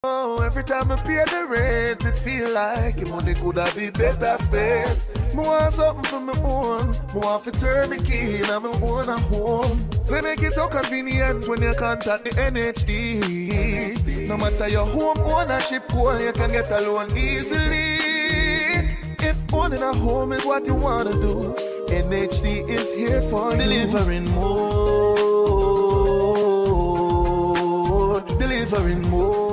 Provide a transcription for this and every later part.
Oh, every time I pay the rent, it feel like the money could have been better spent. I want something for my own. I want to turn the key in my own home. They make it so convenient when you contact the NHT. No matter your home ownership goal, you can get a loan easily. If owning a home is what you want to do, NHT is here for delivering more. Delivering more.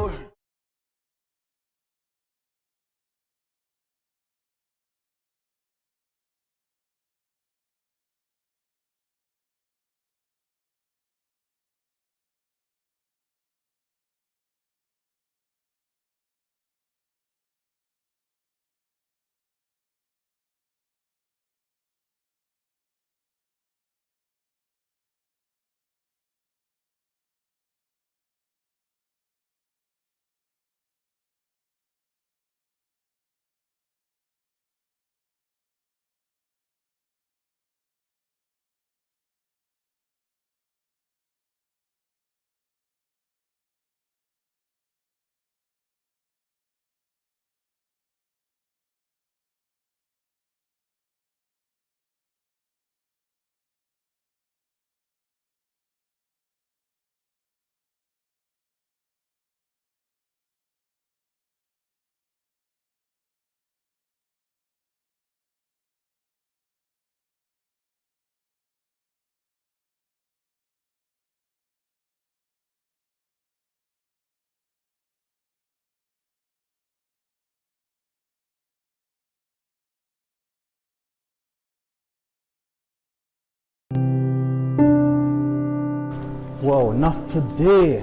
Wow, not today.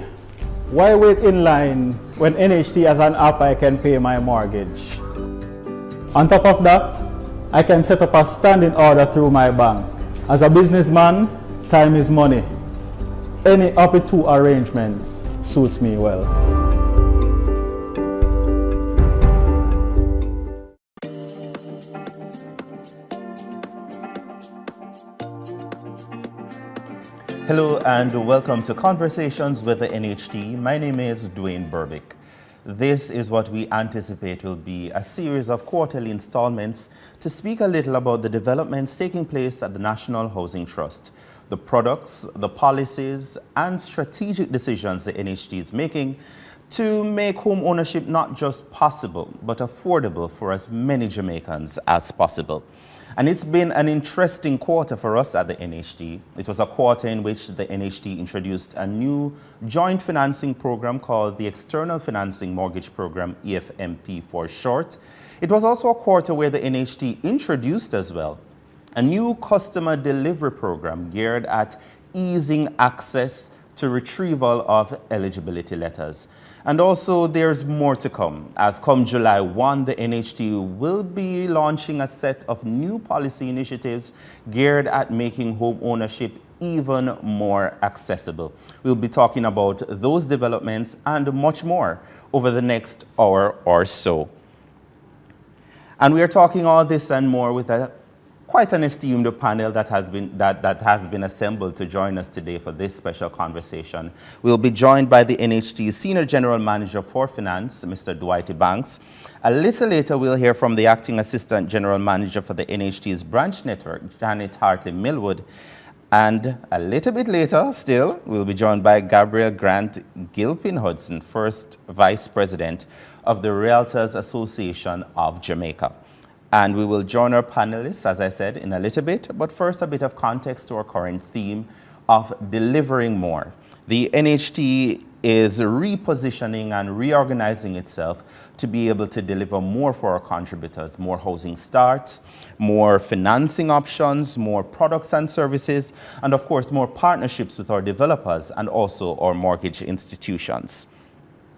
Why wait in line when NHT has an app I can pay my mortgage? On top of that, I can set up a standing order through my bank. As a businessman, time is money. Any of the two arrangements suits me well. Hello and welcome to Conversations with the NHT. My name is Dwayne Burbick. This is what we anticipate will be a series of quarterly installments to speak a little about the developments taking place at the National Housing Trust, the products, the policies, and strategic decisions the NHT is making to make home ownership not just possible, but affordable for as many Jamaicans as possible. And it's been an interesting quarter for us at the NHT. It was a quarter in which the NHT introduced a new joint financing program called the External Financing Mortgage Program, EFMP for short. It was also a quarter where the NHT introduced as well a new customer delivery program geared at easing access to retrieval of eligibility letters. And also there's more to come, as come July 1, the NHT will be launching a set of new policy initiatives geared at making home ownership even more accessible. We'll be talking about those developments and much more over the next hour or so. And we are talking all this and more with quite an esteemed panel that has been assembled to join us today for this special conversation. We'll be joined by the NHT's Senior General Manager for Finance, Mr. Dwight Banks. A little later, we'll hear from the Acting Assistant General Manager for the NHT's branch network, Janet Hartley Millwood. And a little bit later still, we'll be joined by Gabriel Grant Gilpin-Hudson, First Vice President of the Realtors Association of Jamaica. And we will join our panelists, as I said, in a little bit. But first, a bit of context to our current theme of delivering more. The NHT is repositioning and reorganizing itself to be able to deliver more for our contributors, more housing starts, more financing options, more products and services, and of course, more partnerships with our developers and also our mortgage institutions.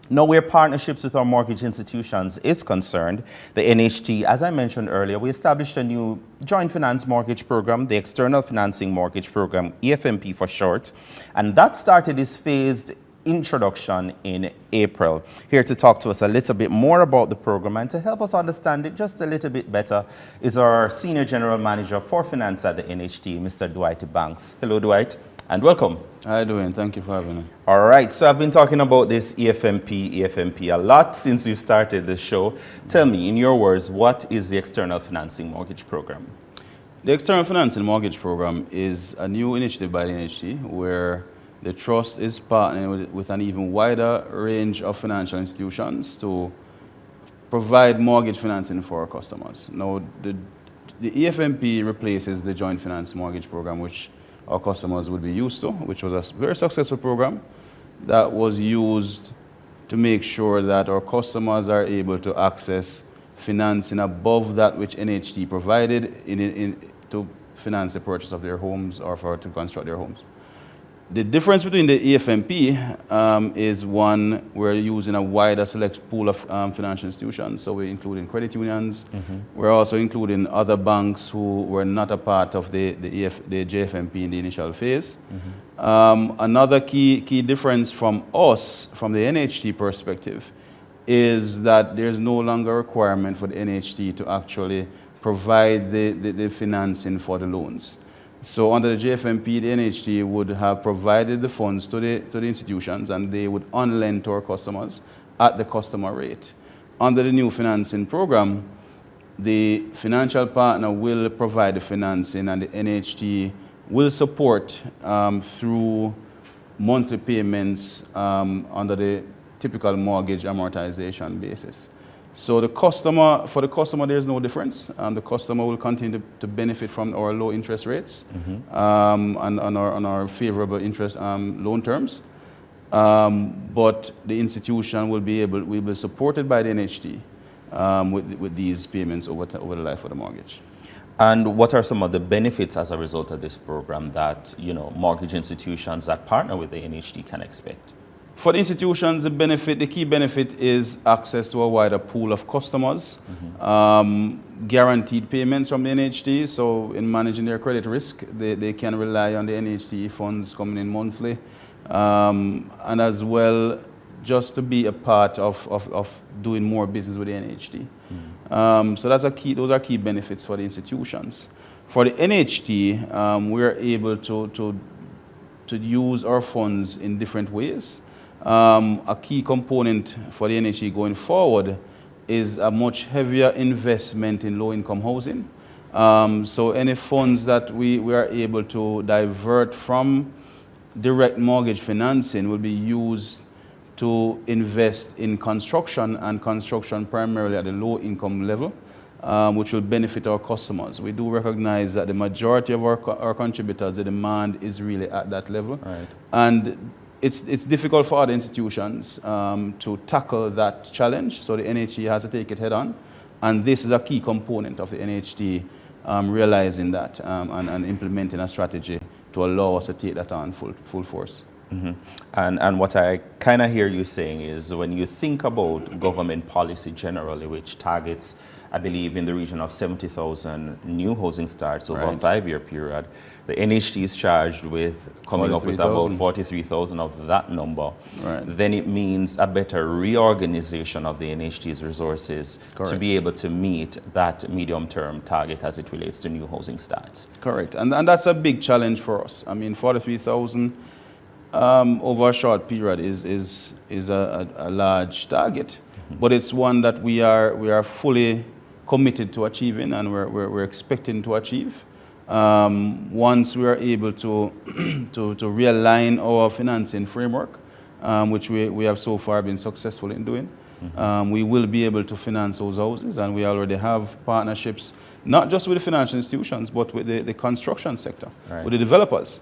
Now, where partnerships with our mortgage institutions is concerned, the NHT, as I mentioned earlier, we established a new joint finance mortgage program, the External Financing Mortgage Program, EFMP for short, and that started its phased introduction in April. Here to talk to us a little bit more about the program and to help us understand it just a little bit better is our Senior General Manager for Finance at the NHT, Mr. Dwight Banks. Hello, Dwight. and welcome. How you doing? Thank you for having me. All right, so I've been talking about this EFMP a lot since you started the show. Tell me, in your words, what is the External Financing Mortgage Program? The External Financing Mortgage Program is a new initiative by the NHT where the Trust is partnering with an even wider range of financial institutions to provide mortgage financing for our customers. Now, the EFMP replaces the Joint Finance Mortgage Program, which our customers would be used to, which was a very successful program that was used to make sure that our customers are able to access financing above that which NHT provided to finance the purchase of their homes or to construct their homes. The difference between the EFMP is one, we're using a wider select pool of financial institutions. So we're including credit unions. We're also including other banks who were not a part of the JFMP in the initial phase. Another key difference from us, from the NHT perspective, is that there's no longer a requirement for the NHT to actually provide the financing for the loans. So under the JFMP, the NHT would have provided the funds to the institutions, and they would on-lend to our customers at the customer rate. Under the new financing program, the financial partner will provide the financing, and the NHT will support through monthly payments under the typical mortgage amortization basis. So for the customer, there's no difference. The customer will continue to benefit from our low interest rates and on our favorable interest loan terms. But the institution will be supported by the NHT with these payments over the life of the mortgage. And what are some of the benefits as a result of this program that mortgage institutions that partner with the NHT can expect? For the institutions, the key benefit is access to a wider pool of customers, guaranteed payments from the NHT. So in managing their credit risk, they can rely on the NHT funds coming in monthly, and as well just to be a part of doing more business with the NHT. So those are key benefits for the institutions. For the NHT, we're able to use our funds in different ways. A key component for the NHT going forward is a much heavier investment in low-income housing. So any funds that we are able to divert from direct mortgage financing will be used to invest in construction, and construction primarily at the low-income level, which will benefit our customers. We do recognize that the majority of our contributors, the demand is really at that level. Right. And it's difficult for other institutions to tackle that challenge, so the NHT has to take it head on, and this is a key component of the NHT realizing that and implementing a strategy to allow us to take that on full force. And what I kind of hear you saying is, when you think about government policy generally, which targets, I believe, in the region of 70,000 new housing starts over a 5-year period, the NHT is charged with coming up with about 43,000 of that number. Right. Then it means a better reorganization of the NHT's resources to be able to meet that medium-term target as it relates to new housing starts. Correct, and that's a big challenge for us. I mean, 43,000 over a short period is a large target, but it's one that we are fully committed to achieving, and we're expecting to achieve. Once we are able to realign our financing framework, which we have so far been successful in doing, we will be able to finance those houses, and we already have partnerships, not just with the financial institutions, but with the construction sector, with the developers,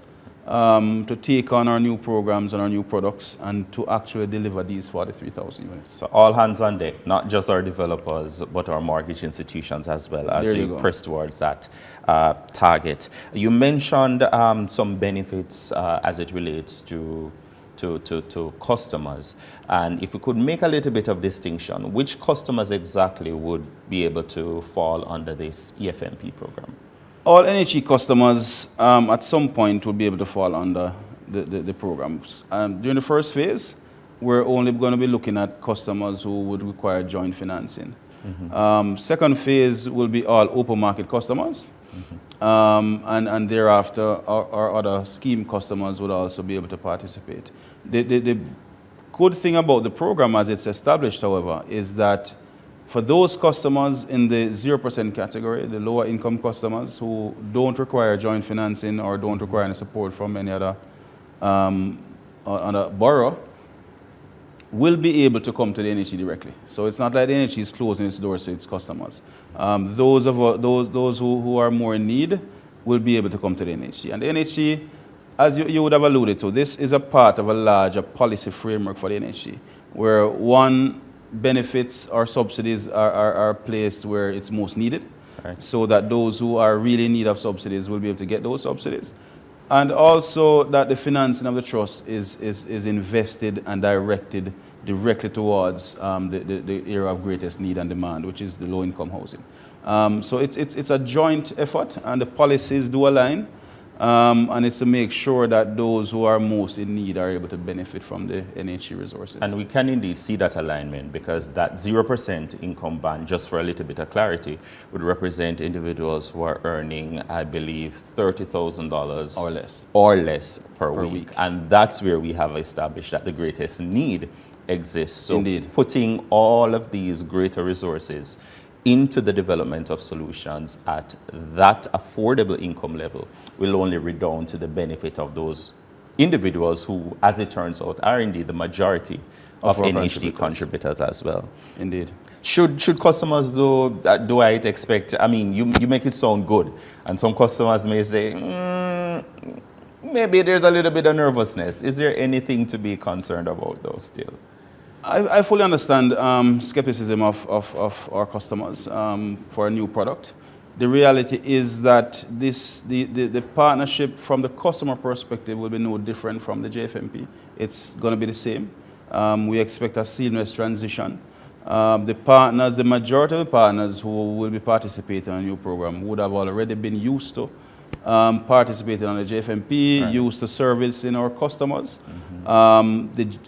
to take on our new programs and our new products and to actually deliver these 43,000 units. So all hands on deck, not just our developers, but our mortgage institutions as well, as we press towards that target. You mentioned some benefits as it relates to customers, and if we could make a little bit of distinction, which customers exactly would be able to fall under this EFMP program? All NHT customers at some point will be able to fall under the programs. During the first phase, we're only going to be looking at customers who would require joint financing. Second phase will be all open market customers. and thereafter our other scheme customers would also be able to participate. The good thing about the program as it's established, however, is that for those customers in the 0% category, the lower income customers who don't require joint financing or don't require any support from any other borrower, will be able to come to the NHT directly. So it's not like the NHT is closing its doors to its customers. Those who are more in need will be able to come to the NHT. And the NHT, as you would have alluded to, this is a part of a larger policy framework for the NHT, where one, benefits or subsidies are placed where it's most needed, right, so that those who are really in need of subsidies will be able to get those subsidies. And also that the financing of the trust is invested and directed directly towards the area of greatest need and demand, which is the low-income housing. So it's a joint effort, and the policies do align, and it's to make sure that those who are most in need are able to benefit from the NHT resources. And we can indeed see that alignment, because that 0% income band, just for a little bit of clarity, would represent individuals who are earning, I believe, $30,000 or less per week. And that's where we have established that the greatest need exists. So indeed, putting all of these greater resources into the development of solutions at that affordable income level will only redound to the benefit of those individuals who, as it turns out, are indeed the majority of NHT contributors as well. Indeed. Should customers do I expect, I mean, you make it sound good, and some customers may say, maybe there's a little bit of nervousness. Is there anything to be concerned about though still? I fully understand skepticism of our customers for a new product. The reality is that the partnership from the customer perspective will be no different from the JFMP. It's going to be the same. We expect a seamless transition. The majority of the partners who will be participating in a new program would have already been used to participating on the JFMP, right, used to servicing our customers.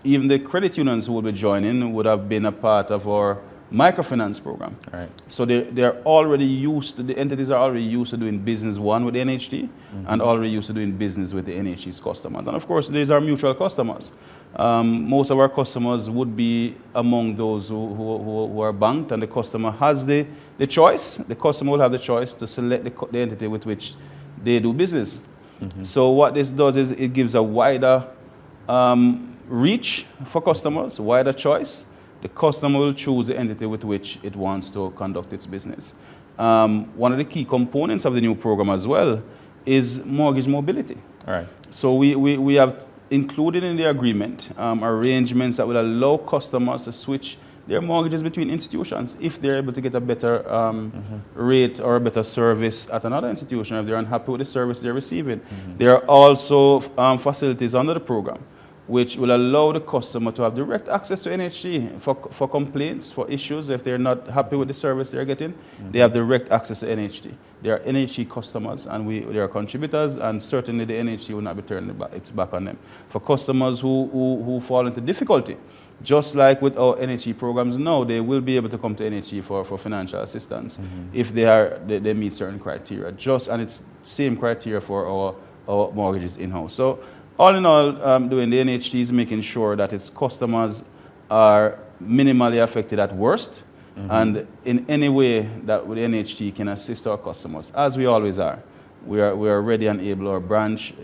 Even the credit unions who will be joining would have been a part of our microfinance program. Right. So they're already used to, the entities are already used to doing business, one, with the NHT, and already used to doing business with the NHT's customers. And of course, these are mutual customers. Most of our customers would be among those who are banked, and the customer has the choice. The customer will have the choice to select the entity with which they do business. So what this does is it gives a wider reach for customers, wider choice. The customer will choose the entity with which it wants to conduct its business. One of the key components of the new program as well is mortgage mobility. All right. So we have included in the agreement arrangements that will allow customers to switch their mortgages between institutions if they're able to get a better rate or a better service at another institution, if they're unhappy with the service they're receiving. There are also facilities under the program which will allow the customer to have direct access to NHT for complaints, for issues. If they're not happy with the service they're getting, they have direct access to NHT. They are NHT customers, and they are contributors, and certainly the NHT will not be turning its back on them. For customers who fall into difficulty, just like with our NHT programs now, they will be able to come to NHT for financial assistance if they meet certain criteria. And it's same criteria for our mortgages in-house. So all in all, doing the NHT is making sure that its customers are minimally affected at worst, and in any way that the NHT can assist our customers, as we always are. We are ready and able. Our branch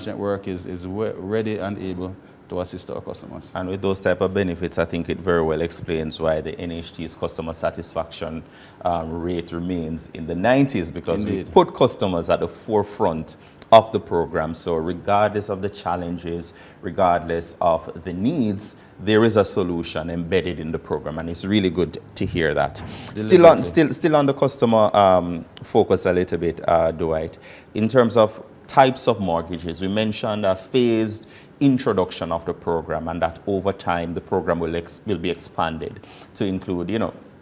network is ready and able to assist our customers. And with those type of benefits, I think it very well explains why the NHT's customer satisfaction rate remains in the 90s, because we put customers at the forefront of the program. So regardless of the challenges, regardless of the needs, there is a solution embedded in the program, and it's really good to hear that. Still on the customer focus a little bit, Dwight. In terms of types of mortgages, we mentioned a phased introduction of the program, and that over time the program will be expanded to include,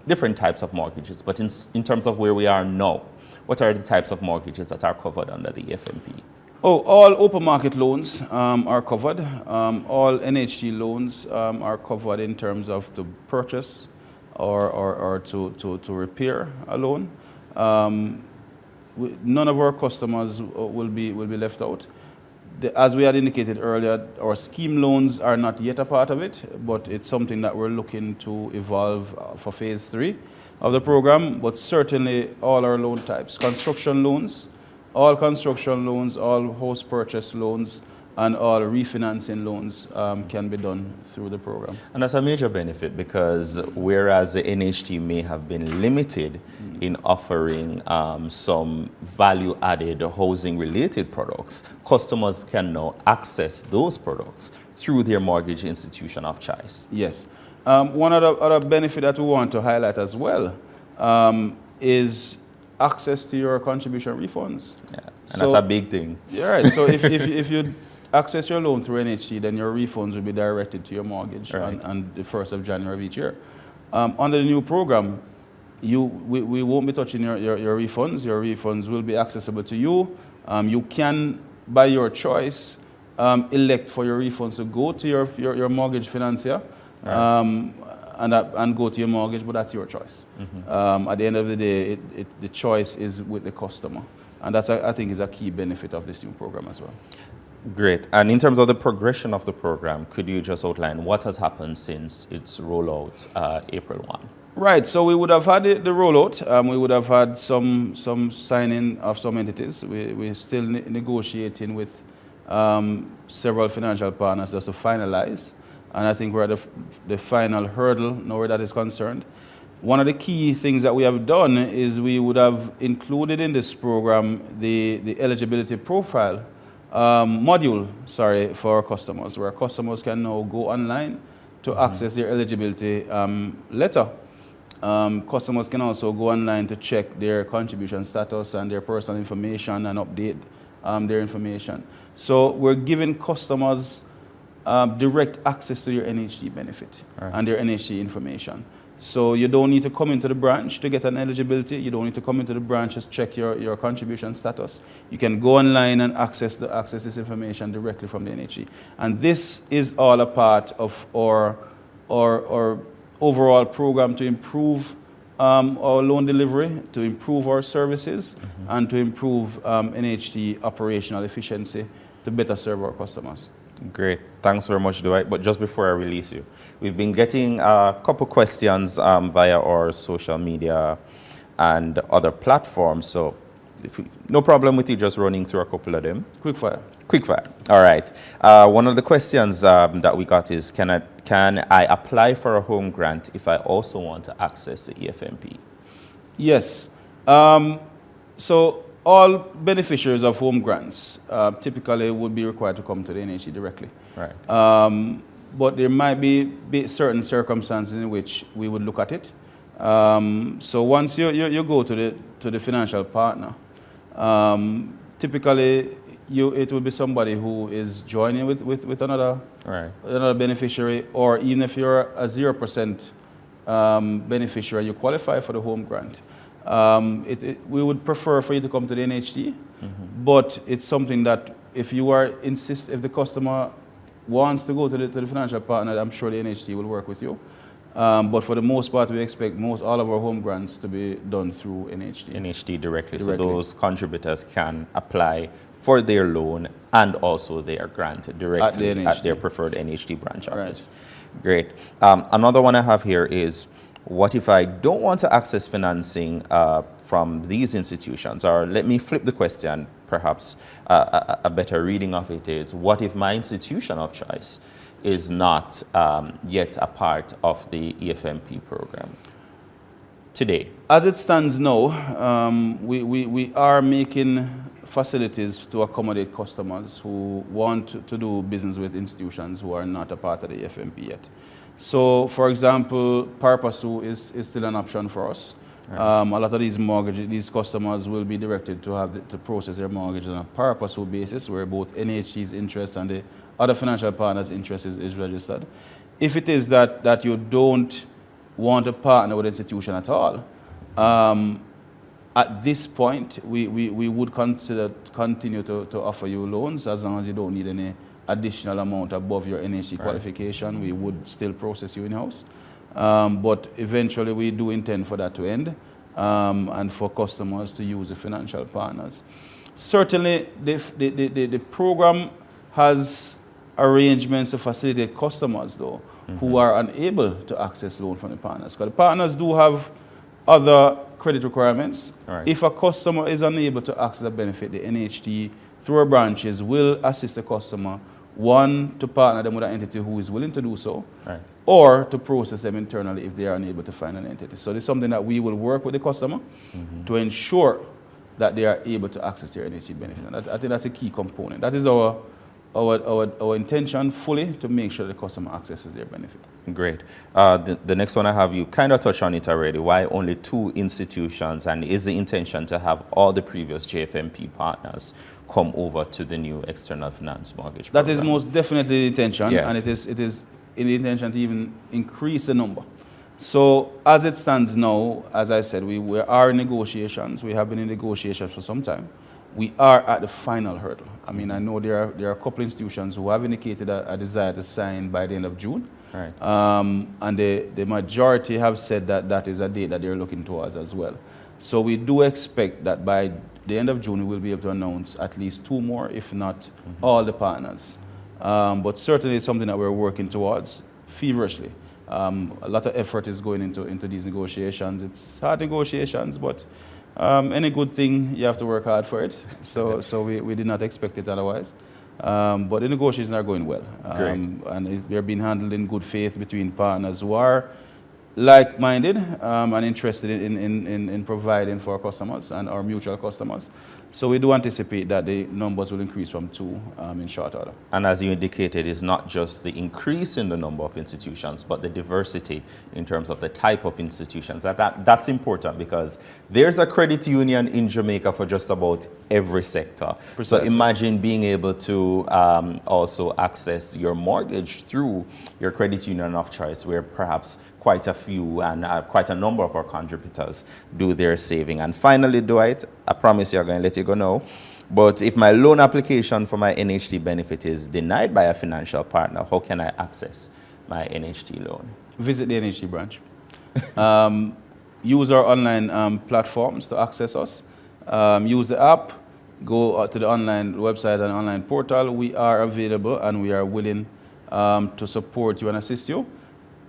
different types of mortgages. But in terms of where we are now, what are the types of mortgages that are covered under the EFMP? All open market loans are covered. All NHT loans are covered in terms of to purchase or to repair a loan. none of our customers will be left out. As we had indicated earlier, our scheme loans are not yet a part of it, but it's something that we're looking to evolve for phase 3 of the program. But certainly all our loan types, construction loans, all house purchase loans, and all refinancing loans can be done through the program. And that's a major benefit, because whereas the NHT may have been limited in offering some value-added housing-related products, customers can now access those products through their mortgage institution of choice. Yes. One other benefit that we want to highlight as well is access to your contribution refunds. Yeah, and that's a big thing. Yeah, right. So if you access your loan through NHT, then your refunds will be directed to your mortgage on the 1st of January of each year. Under the new program, we won't be touching your refunds. Your refunds will be accessible to you. You can, by your choice, elect for your refunds to go to your mortgage financier and go to your mortgage, but that's your choice. At the end of the day, the choice is with the customer. And that's, I think, is a key benefit of this new program as well. Great. And in terms of the progression of the program, could you just outline what has happened since its rollout April 1? Right. So we would have had the rollout. We would have had some signing of some entities. We're still negotiating with several financial partners just to finalize. And I think we're at the final hurdle now where that is concerned. One of the key things that we have done is we would have included in this program the eligibility profile module, for our customers, where customers can now go online to access their eligibility letter. Customers can also go online to check their contribution status and their personal information and update their information. So we're giving customers direct access to your NHT benefit and their NHT information. So you don't need to come into the branch to get an eligibility. You don't need to come into the branch to check your contribution status. You can go online and access this information directly from the NHT. And this is all a part of our overall program to improve our loan delivery, to improve our services, and to improve NHT operational efficiency to better serve our customers. Great. Thanks very much, Dwight. But just before I release you, we've been getting a couple questions via our social media and other platforms. So no problem with you just running through a couple of them. Quick fire. Quick fire. All right. One of the questions that we got is, can I apply for a home grant if I also want to access the EFMP? Yes. So all beneficiaries of home grants typically would be required to come to the NHT directly. Right. But there might be certain circumstances in which we would look at it. So once you go to the financial partner, typically it will be somebody who is joining with another beneficiary, or even if you're a 0% beneficiary, you qualify for the home grant. We would prefer for you to come to the NHT, but it's something that if the customer wants to go to the financial partner, I'm sure the NHT will work with you. But for the most part, we expect all of our home grants to be done through NHT. NHT directly. So those contributors can apply for their loan and also their grant directly at their preferred NHT branch office. Right. Great. Another one I have here is, what if I don't want to access financing from these institutions? Or let me flip the question, perhaps a better reading of it is, what if my institution of choice is not yet a part of the EFMP program today? As it stands now, we are making facilities to accommodate customers who want to do business with institutions who are not a part of the EFMP yet. So, for example, Purpose is still an option for us. Right. A lot of these customers will be directed to process their mortgage on a Purpose basis, where both NHT's interest and the other financial partners' interest is registered. If it is that you don't want to partner with an institution at all, at this point, we would continue to offer you loans as long as you don't need any additional amount above your NHT qualification. We would still process you in-house. But eventually we do intend for that to end. and for customers to use the financial partners. Certainly, the program has arrangements to facilitate customers, though, who are unable to access loan from the partners. Because the partners do have other credit requirements. Right. If a customer is unable to access a benefit, the NHT, through our branches, will assist the customer, one, to partner them with an entity who is willing to do so, Right. or to process them internally if they are unable to find an entity. So this is something that we will work with the customer to ensure that they are able to access their NHT benefit. And I think that's a key component. That is our intention fully, to make sure the customer accesses their benefit. Great. The next one I have, you kind of touched on it already. Why only 2 institutions, and is the intention to have all the previous JFMP partners come over to the new external finance mortgage program? That is most definitely the intention, Yes. and it is in the intention to even increase the number. So as it stands now, as I said, we are in negotiations. We have been in negotiations for some time. We are at the final hurdle. I mean, I know there are a couple institutions who have indicated a desire to sign by the end of June. Right. And the majority have said that that is a date that they're looking towards as well. So we do expect that by the end of June, we will be able to announce at least 2 more, if not all the partners. But certainly it's something that we're working towards feverishly. A lot of effort is going into these negotiations. It's hard negotiations, but any good thing, you have to work hard for it. So we did not expect it otherwise. But the negotiations are going well. And they're being handled in good faith between partners who are like-minded and interested in providing for our customers and our mutual customers. So we do anticipate that the numbers will increase from 2 in short order. And as you indicated, it's not just the increase in the number of institutions, but the diversity in terms of the type of institutions. That's important, because there's a credit union in Jamaica for just about every sector. Precisely. So imagine being able to also access your mortgage through your credit union of choice, where perhaps quite a few and quite a number of our contributors do their saving. And finally, Dwight, I promise you I'm going to let you go now, but if my loan application for my NHT benefit is denied by a financial partner, how can I access my NHT loan? Visit the NHT branch. Use our online platforms to access us. Use the app. Go to the online website and online portal. We are available and we are willing to support you and assist you.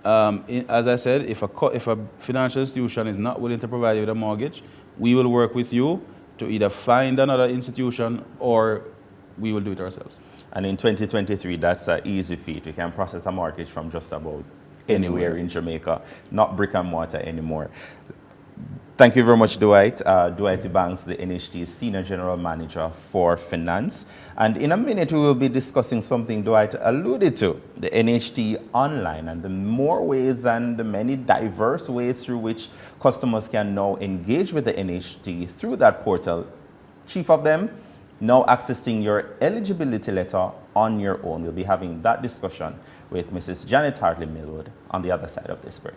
As I said, if a financial institution is not willing to provide you with a mortgage, we will work with you to either find another institution or we will do it ourselves. And in 2023, that's an easy feat. You can process a mortgage from just about anywhere in Jamaica, not brick and mortar anymore. Thank you very much, Dwight. Dwight Banks, the NHT's Senior General Manager for Finance. And in a minute, we will be discussing something Dwight alluded to, the NHT Online, and the more ways and the many diverse ways through which customers can now engage with the NHT through that portal. Chief of them, now accessing your eligibility letter on your own. We'll be having that discussion with Mrs. Janet Hartley Millwood on the other side of this break.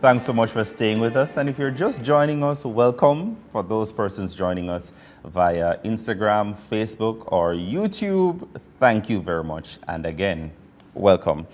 Thanks so much for staying with us. And if you're just joining us, welcome. For those persons joining us via Instagram, Facebook, or YouTube, thank you very much. And again, welcome.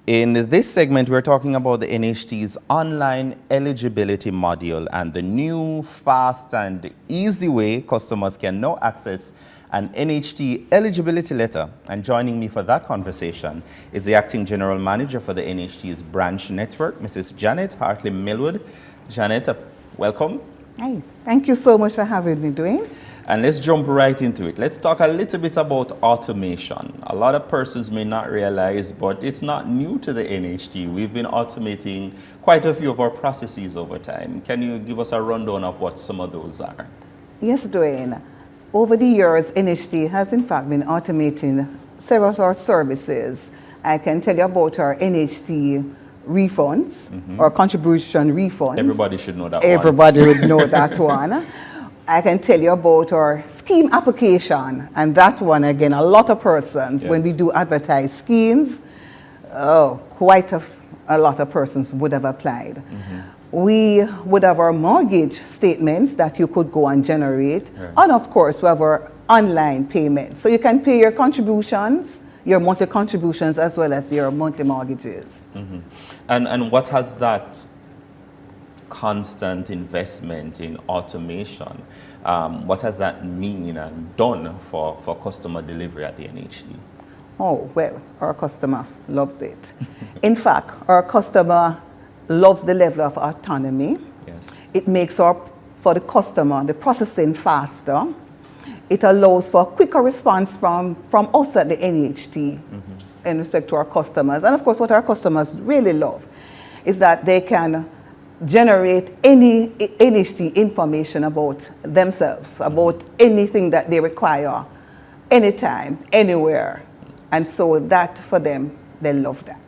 In this segment, we're talking about the NHT's online eligibility module and the new, fast, and easy way customers can now access an NHT eligibility letter. And joining me for that conversation is the Acting General Manager for the NHT's branch network, Mrs. Janet Hartley-Millwood. Janet, welcome. Hi, thank you so much for having me, Dwayne. And let's jump right into it. Let's talk a little bit about automation. A lot of persons may not realize, but it's not new to the NHT. We've been automating quite a few of our processes over time. Can you give us a rundown of what some of those are? Yes, Dwayne. Over the years, NHT has in fact been automating several of our services. I can tell you about our NHT refunds, or contribution refunds. Everybody should know that Everybody would know that one. I can tell you about our scheme application, and that one again, a lot of persons, when we do advertise schemes, quite a lot of persons would have applied. We would have our mortgage statements that you could go and generate, and of course we have our online payments. So you can pay your contributions, your monthly contributions, as well as your monthly mortgages. And what has that constant investment in automation, what has that mean and done for customer delivery at the NHT? Oh, well, our customer loves it. In fact, our customer loves the level of autonomy. Yes. It makes for the customer, the processing faster. It allows for quicker response from us at the NHT in respect to our customers. And of course, what our customers really love is that they can generate any NHT information about themselves, about anything that they require, anytime, anywhere. And so that for them, they love that.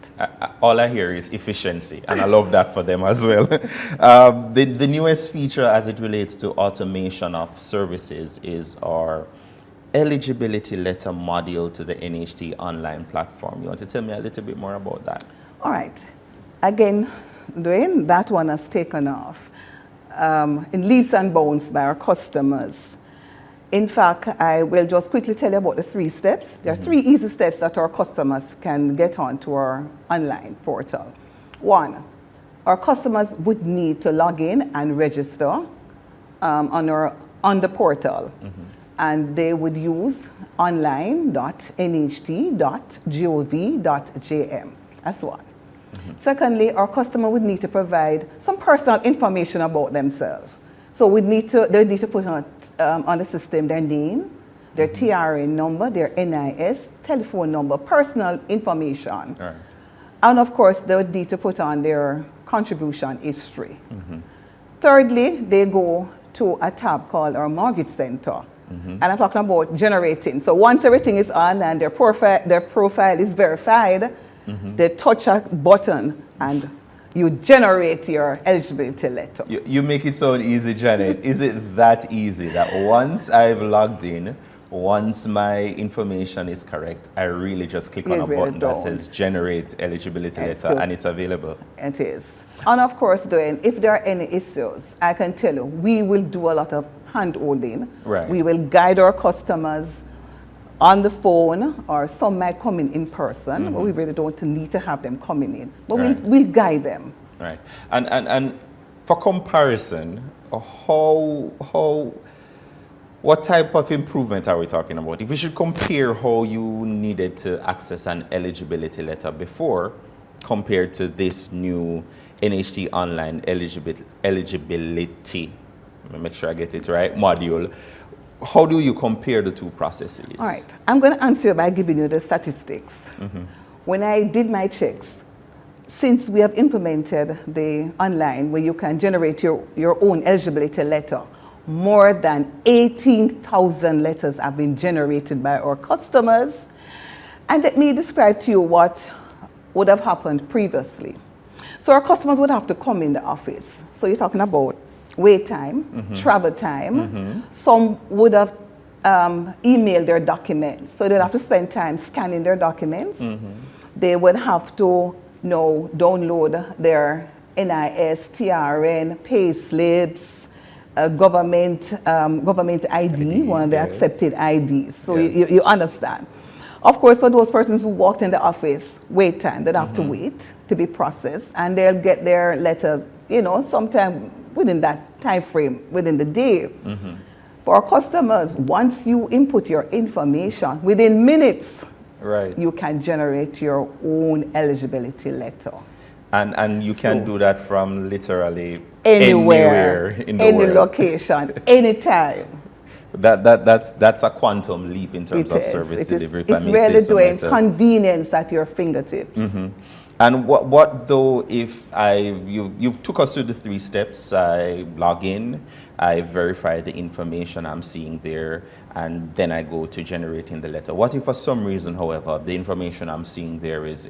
All I hear is efficiency, and I love that for them as well. The newest feature as it relates to automation of services is our eligibility letter module to the NHT online platform. You want to tell me a little bit more about that? All right. Again, Dwayne, that one has taken off in leaps and bounds by our customers. In fact, I will just quickly tell you about the 3 steps. There are 3 easy steps that our customers can get onto our online portal. 1, our customers would need to log in and register on the portal. And they would use online.nht.gov.jm. That's 1. Secondly, our customer would need to provide some personal information about themselves. So they need to put on the system their name, their TRN number, their NIS, telephone number, personal information. Right. And of course, they would need to put on their contribution history. Thirdly, they go to a tab called our Mortgage Center. And I'm talking about generating. So once everything is on and their profile is verified, they touch a button and you generate your eligibility letter. You make it sound easy, Janet. Is it that easy that once I've logged in, once my information is correct, I really just click on a button that says generate eligibility letter and it's available? It is. And of course, Dwayne, if there are any issues, I can tell you, we will do a lot of hand-holding. Right. We will guide our customers on the phone, or some might come in person, but we really don't need to have them coming in. But we'll guide them. Right. And for comparison, what type of improvement are we talking about? If we should compare how you needed to access an eligibility letter before compared to this new NHT online eligibility, let me make sure I get it right, module, how do you compare the 2 processes? All right. I'm going to answer by giving you the statistics. When I did my checks, since we have implemented the online where you can generate your own eligibility letter, more than 18,000 letters have been generated by our customers. And let me describe to you what would have happened previously. So our customers would have to come in the office. So you're talking about wait time, travel time. Some would have emailed their documents. So they'd have to spend time scanning their documents. They would have to download their NIS, TRN, pay slips, government ID, one of the accepted IDs. So you understand. Of course, for those persons who walked in the office, wait time, they'd have to wait to be processed, and they'll get their letter, sometime within that time frame, within the day. For our customers, once you input your information, within minutes, Right. you can generate your own eligibility letter. And you can So- do that from literally Anywhere, in the any world. location, anytime. That's a quantum leap in terms It of is. service It is. delivery. If I It's may really say so doing myself. convenience at your fingertips. And what though if you've took us through the 3 steps? I log in, I verify the information I'm seeing there, and then I go to generating the letter. What if for some reason, however, the information I'm seeing there is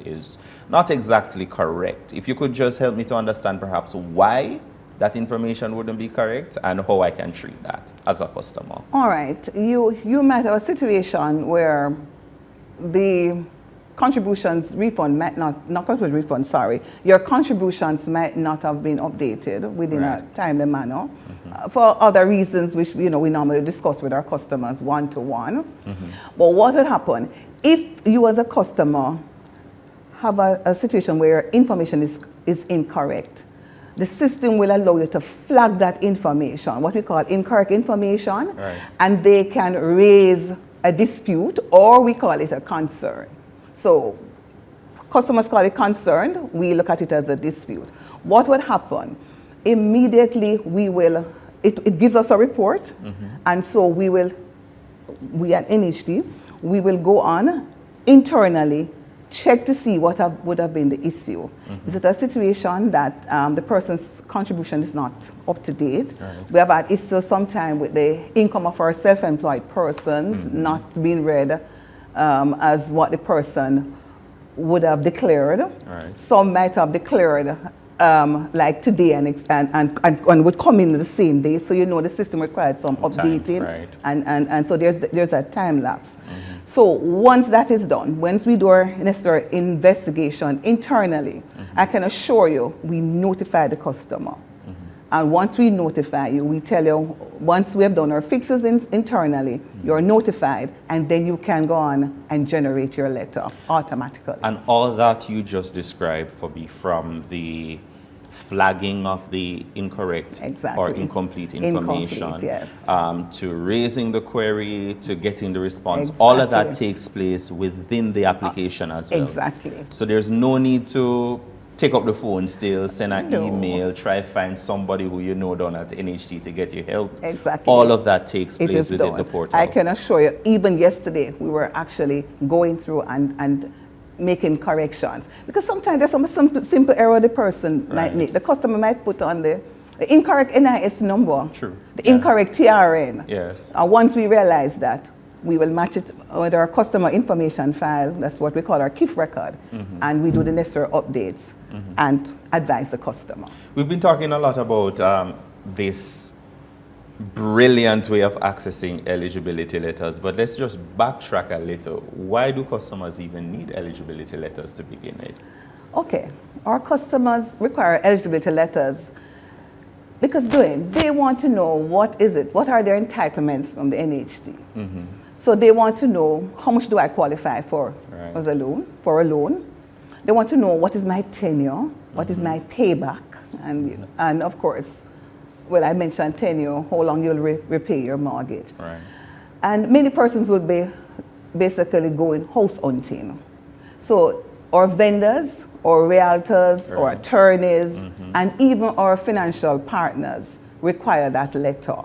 not exactly correct? If you could just help me to understand perhaps why that information wouldn't be correct and how I can treat that as a customer. All right, you might have a situation where the contributions refund might not contribution refund, sorry, your contributions might not have been updated within a timely manner for other reasons which we normally discuss with our customers one-to-one. But what would happen if you as a customer have a situation where information is incorrect? The system will allow you to flag that information, what we call incorrect information, and they can raise a dispute, or we call it a concern. So customers call it concerned, we look at it as a dispute. What would happen? Immediately it gives us a report, and so we at NHT, we will go on internally, check to see what would have been the issue. Is it a situation that the person's contribution is not up to date? We have had issues sometimes with the income of our self-employed persons not being read as what the person would have declared. Some might have declared like today and would come in the same day, so the system required some updating, and so there's a time lapse. So once that is done, once we do our necessary investigation internally, I can assure you we notify the customer. And once we notify you, we tell you, once we have done our fixes internally, you're notified, and then you can go on and generate your letter automatically. And all that you just described for me, from the flagging of the incorrect or incomplete information, to raising the query, to getting the response, all of that takes place within the application as well. Exactly. So there's no need to take up the phone still, send an email, try find somebody who down at NHT to get you help. Exactly. All of that takes place within the portal. I can assure you, even yesterday, we were actually going through and making corrections. Because sometimes there's some simple error the person might make. The customer might put on the incorrect NIS number, the incorrect TRN. Yes. And once we realize that, we will match it with our customer information file, that's what we call our KIF record, and we do the necessary updates and advise the customer. We've been talking a lot about this brilliant way of accessing eligibility letters, but let's just backtrack a little. Why do customers even need eligibility letters to begin with? Okay, our customers require eligibility letters because they want to know what are their entitlements from the NHT. So they want to know, how much do I qualify for as a loan? They want to know, what is my tenure, what is my payback, and of course, well, I mentioned tenure, how long you'll repay your mortgage. And many persons will be basically going house hunting. So our vendors, or realtors, or attorneys, and even our financial partners require that letter.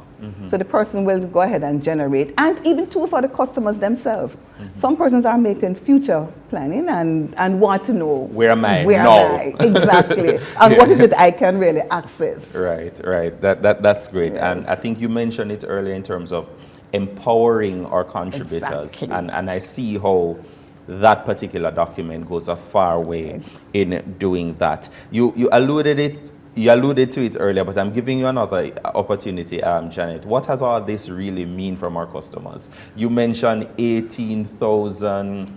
So the person will go ahead and generate, and even too for the customers themselves. Some persons are making future planning and want to know, where am I where now? am I? Exactly. And what is it I can really access? Right. That's great. And I think you mentioned it earlier in terms of empowering our contributors. And I see how that particular document goes a far way in doing that. You alluded to it earlier, but I'm giving you another opportunity, Janet. What has all this really mean from our customers? You mentioned 18,000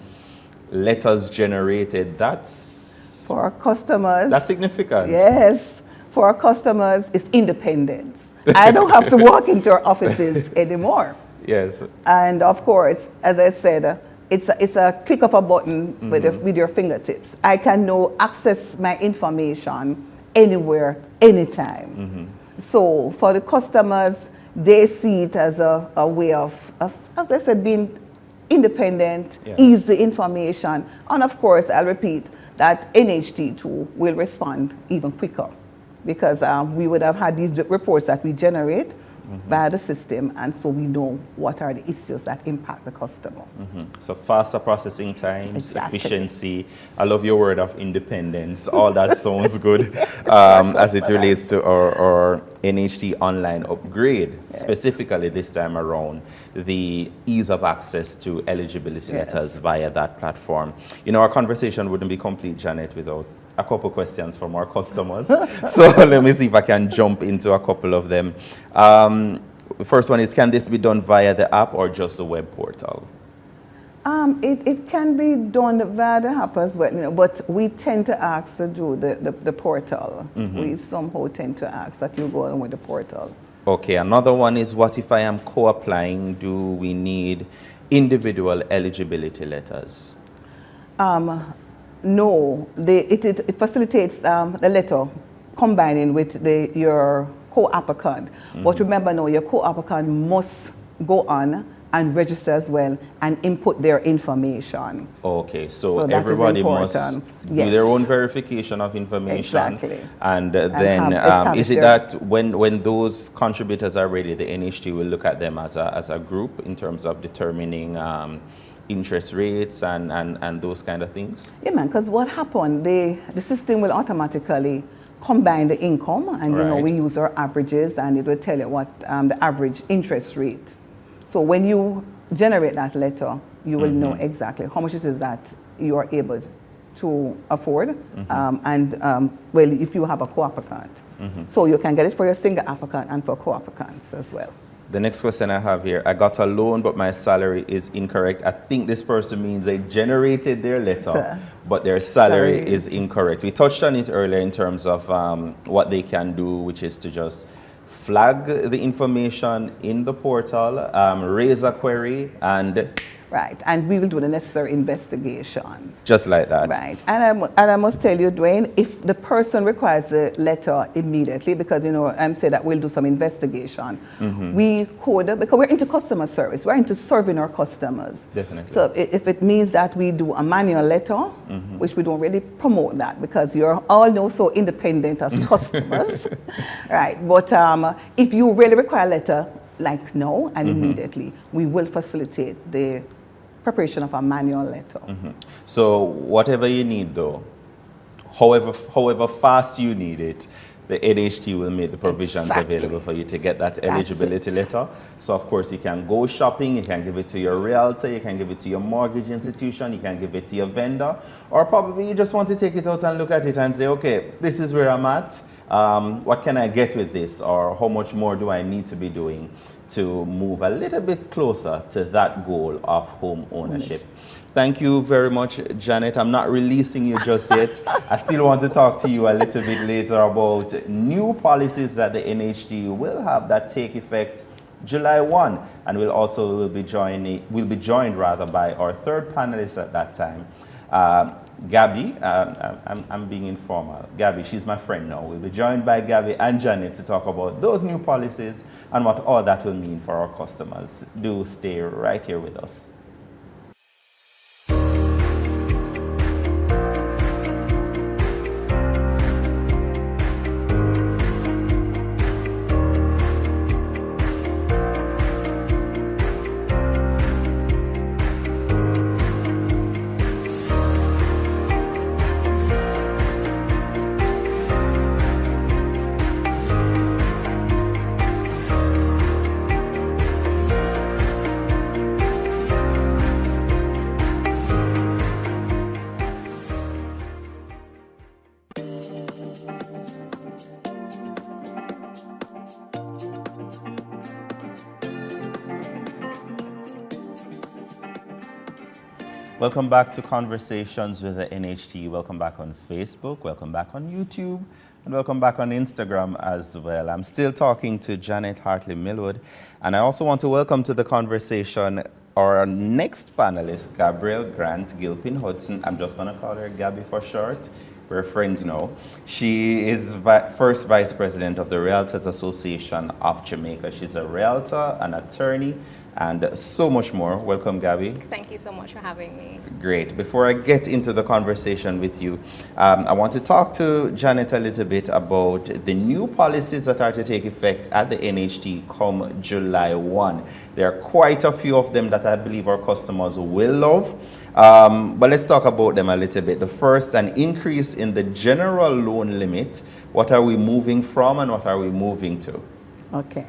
letters generated. That's for our customers. That's significant. Yes, for our customers, it's independence. I don't have to walk into our offices anymore. Yes. And of course, as I said, it's a click of a button with your fingertips. I can now access my information anywhere, anytime. So for the customers, they see it as a way of, as I said, being independent, Yes. ease the information. And of course, I'll repeat that NHT too will respond even quicker because we would have had these reports that we generate via the system, and so we know what are the issues that impact the customer. So faster processing times, Exactly. efficiency. I love your word of independence. All that sounds good as it relates to our NHT online upgrade, specifically this time around, the ease of access to eligibility letters via that platform. You know, our conversation wouldn't be complete, Janet, without a couple questions from our customers. So let me see if I can jump into a couple of them. The first one is, can this be done via the app or just the web portal? It can be done via the app as well, you know, but we tend to ask to do the portal. We somehow tend to ask that you go on with the portal. Okay, another one is, what if I am co-applying? Do we need individual eligibility letters? No, it facilitates the letter combining with your co-applicant. But remember now, your co-applicant must go on and register as well and input their information. Okay, so that is everybody must important. do Yes. their own verification of information. Exactly. And then establish is it their- that when those contributors are ready, the NHT will look at them as a group in terms of determining interest rates and those kind of things? Yeah, man, because what happened, the system will automatically combine the income, and you know, Right. we use our averages, and it will tell you what the average interest rate. So when you generate that letter, you will know exactly how much it is that you are able to afford, well, if you have a co-applicant. So you can get it for your single applicant and for co-applicants as well. The next question I have here, I got a loan, but my salary is incorrect. I think this person means they generated their letter, but their salary is incorrect. We touched on it earlier in terms of what they can do, which is to just flag the information in the portal, raise a query, and Right, and we will do the necessary investigations. just like that. Right, and I must tell you, Dwayne, if the person requires the letter immediately, because, you know, I'm saying that we'll do some investigation, we could, because we're into customer service, we're into serving our customers. Definitely. So if it means that we do a manual letter, which we don't really promote that, because you're all now so independent as customers, right, but if you really require a letter, like now and immediately, we will facilitate the preparation of a manual letter. So whatever you need though, however fast you need it, the NHT will make the provisions Exactly. available for you to get that That's eligibility it. letter. So of course you can go shopping, you can give it to your realtor, you can give it to your mortgage institution, you can give it to your vendor, or probably you just want to take it out and look at it and say, okay, this is where I'm at. What can I get with this, or how much more do I need to be doing to move a little bit closer to that goal of home ownership? Thank you very much, Janet. I'm not releasing you just yet. I still want to talk to you a little bit later about new policies that the NHT will have that take effect July 1, and we'll be joined rather by our third panelist at that time. Gabby, I'm being informal. Gabby, she's my friend now. We'll be joined by Gabby and Janet to talk about those new policies and what all that will mean for our customers. Do stay right here with us. Welcome back to Conversations with the NHT. Welcome back on Facebook, welcome back on YouTube, and welcome back on Instagram as well. I'm still talking to Janet Hartley-Millwood, and I also want to welcome to the conversation our next panelist, Gabrielle Grant Gilpin Hudson. I'm just going to call her Gabby for short. We're friends now. She is first vice president of the Realtors Association of Jamaica. She's a realtor, an attorney, and so much more. Welcome, Gabby. Thank you so much for having me. Great. Before I get into the conversation with you, I want to talk to Janet a little bit about the new policies that are to take effect at the NHT come July 1. There are quite a few of them that I believe our customers will love. But let's talk about them a little bit. The first, an increase in the general loan limit. What are we moving from and what are we moving to? Okay.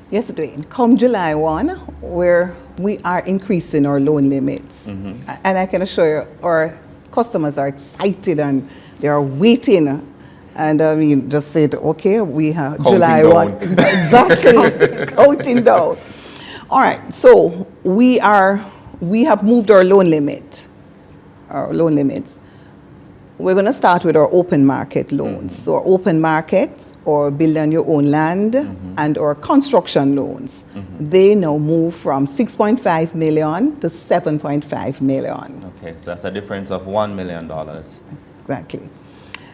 Yes, Dwayne. Come July 1, where we are increasing our loan limits. And I can assure you, our customers are excited and they are waiting. And I mean, just said, okay, we have Counting July down. 1. Exactly, counting down. All right, so we have moved our loan limits. We're going to start with our open market loans. So our open market, or build on your own land, and our construction loans, they now move from 6.5 million to 7.5 million. Okay, so that's a difference of $1 million. Exactly.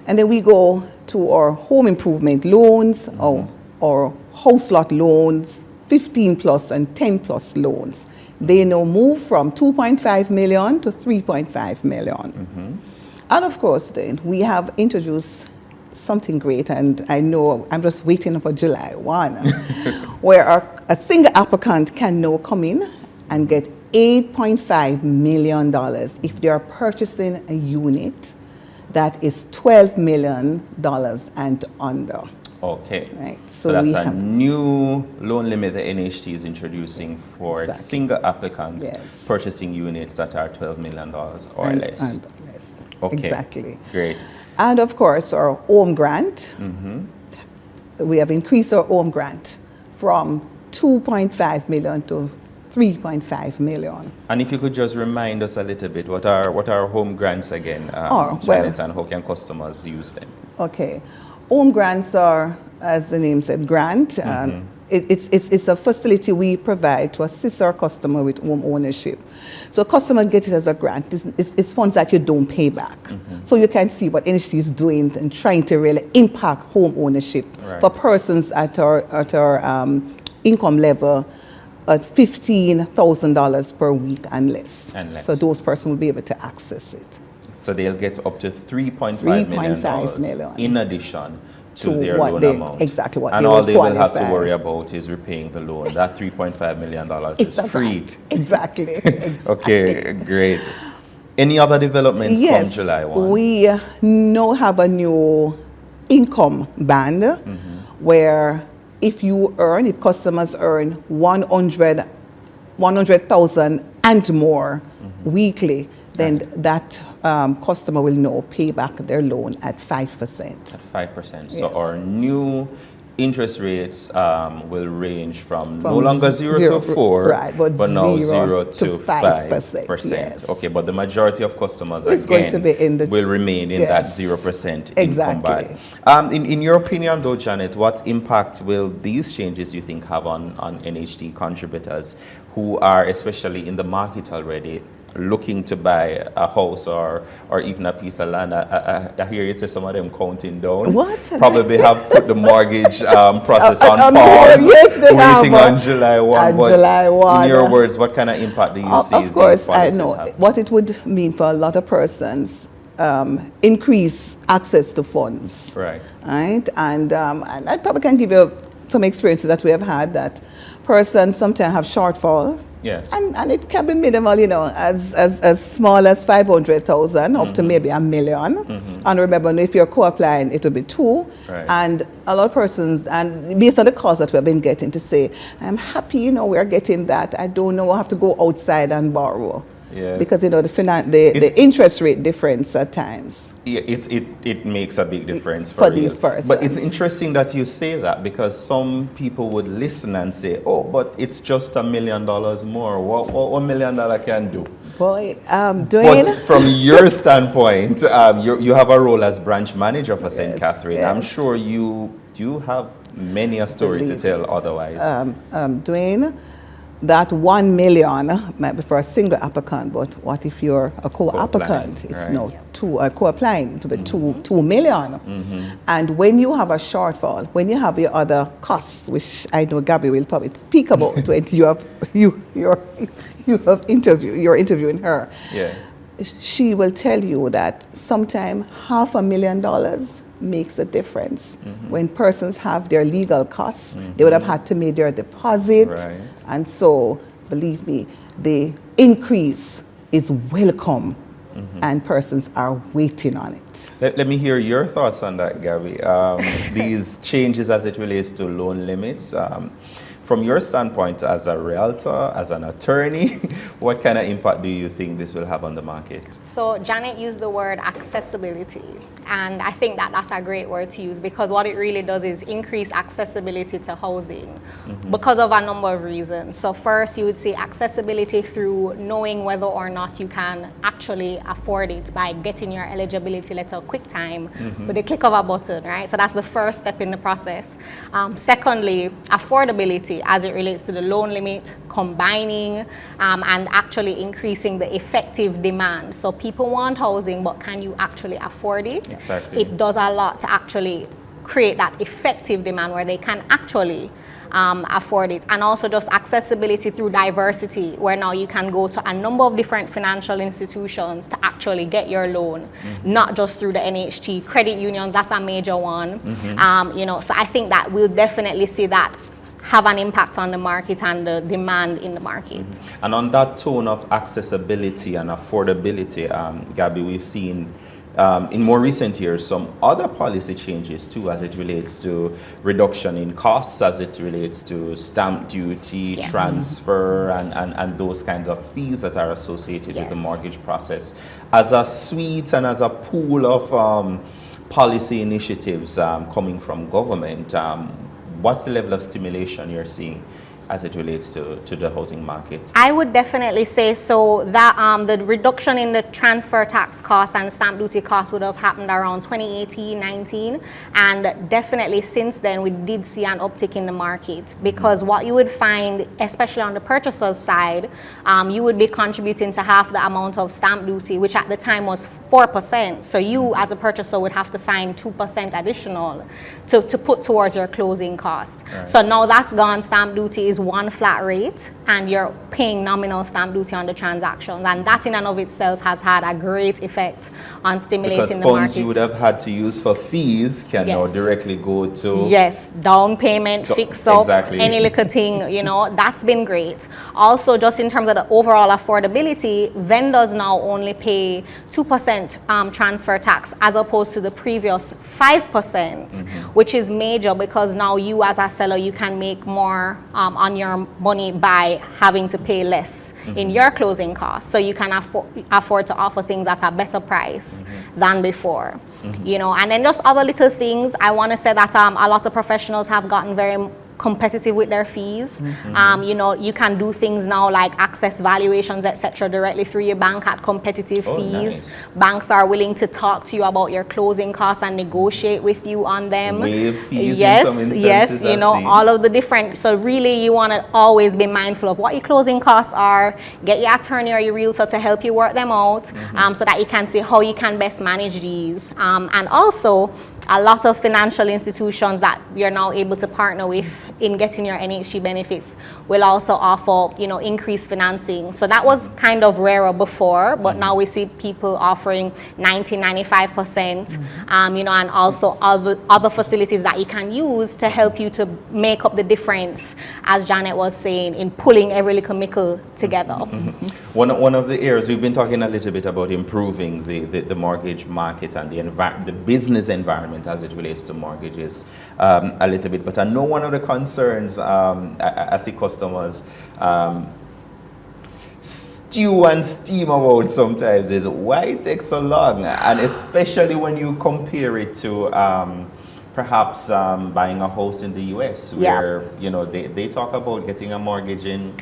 And then we go to our home improvement loans, or house lot loans, 15 plus and 10 plus loans. They now move from 2.5 million to 3.5 million. And of course, then, we have introduced something great, and I know I'm just waiting for July 1, where a single applicant can now come in and get $8.5 million if they are purchasing a unit that is $12 million and under. Okay. Right. So that's a new loan limit the NHT is introducing for Exactly. single applicants Yes. purchasing units that are $12 million or And less. less. Okay. Exactly. Great. And of course, our home grant, we have increased our home grant from 2.5 million to 3.5 million. And if you could just remind us a little bit, what are home grants again, Janet, and how can customers use them? Okay. Home grants are, as the name said, grant. It's a facility we provide to assist our customer with home ownership. So customer get it as a grant. It's funds that you don't pay back. So you can see what NHT is doing and trying to really impact home ownership for persons at our income level at $15,000 per week and less. So those persons will be able to access it. So they'll get up to $3.5 million in addition to their loan amount. Exactly what and they all will they will have to qualify. worry about is repaying the loan. That $3.5 million It's is free. right. Exactly. Okay, great. Any other developments from July 1? We now have a new income band where if customers earn 100,000 and more weekly, then that customer will now pay back their loan at 5%. At 5%. Yes. So our new interest rates will range from no longer 0 to 4, right, but now 0 0 to to 5%. 5%. Yes. Okay, but the majority of customers It's going to be will remain in that 0% income band. In your opinion, though, Janet, what impact will these changes, you think, have on NHT contributors who are especially in the market already, looking to buy a house or even a piece of land? I hear you say some of them counting down. What? Probably have put the mortgage process on pause, yes, they waiting have. on July 1. On But July 1. in your words, what kind of impact do you see Of course, these I policies know. have? What it would mean for a lot of persons, increase access to funds. Right. Right? And I probably can give you some experiences that we have had, that persons sometimes have shortfalls. Yes. And it can be minimal, as small as 500,000 up to maybe $1 million. And remember, if you're co-applying, it will be 2. Right. And a lot of persons, and based on the calls that we've been getting, to say, I'm happy, we're getting that. I don't know, I have to go outside and borrow. Yes. Because, the interest rate difference at times. Yeah, it makes a big difference For real. these persons. But it's interesting that you say that, because some people would listen and say, oh, but it's just $1 million more. What $1 million can do? Boy, But Dwayne. from your standpoint, you have a role as branch manager for St. Catherine. yes. I'm sure you have many a story to tell otherwise. Dwayne, that 1 million might be for a single applicant, but what if you're a co-applicant? It's right. no two, co-applying to be 2 million. And when you have a shortfall, when you have your other costs, which I know Gabby will probably speak about when you're interviewing her. Yeah. She will tell you that sometimes $500,000 makes a difference. When persons have their legal costs, they would have had to make their deposit. Right. And so, believe me, the increase is welcome and persons are waiting on it. Let me hear your thoughts on that, Gabby. These changes as it relates to loan limits. From your standpoint as a realtor, as an attorney, what kind of impact do you think this will have on the market? So Janet used the word accessibility, and I think that that's a great word to use, because what it really does is increase accessibility to housing because of a number of reasons. So first, you would say accessibility through knowing whether or not you can actually afford it by getting your eligibility letter quick time with the click of a button, right? So that's the first step in the process. Secondly, affordability as it relates to the loan limit, combining and actually increasing the effective demand. So people want housing, but can you actually afford it? Exactly. It does a lot to actually create that effective demand where they can actually afford it. And also just accessibility through diversity, where now you can go to a number of different financial institutions to actually get your loan, not just through the NHT. Credit unions, that's a major one. You know, so I think that we'll definitely see that have an impact on the market and the demand in the market. And on that tone of accessibility and affordability, Gabby, we've seen in more recent years some other policy changes too, as it relates to reduction in costs, as it relates to stamp duty, transfer, and those kinds of fees that are associated with the mortgage process. As a suite and as a pool of policy initiatives coming from government, what's the level of stimulation you're seeing as it relates to the housing market? I would definitely say so that the reduction in the transfer tax costs and stamp duty costs would have happened around 2018-19, and definitely since then we did see an uptick in the market, because what you would find, especially on the purchaser's side, you would be contributing to half the amount of stamp duty, which at the time was 4%. So you as a purchaser would have to find 2% additional to put towards your closing costs. Right. So now that's gone. Stamp duty is one flat rate, and you're paying nominal stamp duty on the transactions, and that in and of itself has had a great effect on stimulating the market. Because funds you would have had to use for fees can now directly go to down payment, fix up, any little thing, you know, that's been great. Also, just in terms of the overall affordability, vendors now only pay 2% transfer tax as opposed to the previous 5%, which is major, because now you as a seller, you can make more on your money by having to pay less in your closing costs, so you can afford to offer things at a better price than before. You know, and then just other little things. I want to say that a lot of professionals have gotten very competitive with their fees. You know, you can do things now like access valuations, etc., directly through your bank at competitive fees. Nice. Banks are willing to talk to you about your closing costs and negotiate with you on them. Waive fees in some instances. You know, all of the different. So really, you want to always be mindful of what your closing costs are. Get your attorney or your realtor to help you work them out, so that you can see how you can best manage these. And also, a lot of financial institutions that you're now able to partner with in getting your NHT benefits will also offer, you know, increased financing. So that was kind of rarer before, but now we see people offering 90-95%, you know, and also other facilities that you can use to help you to make up the difference, as Janet was saying, in pulling every little nickel together. One of the areas we've been talking a little bit about improving the mortgage market and the business environment as it relates to mortgages a little bit, but I know one of the concerns I see customers stew and steam about sometimes is why it takes so long, and especially when you compare it to perhaps buying a house in the US, where you know they talk about getting a mortgage in,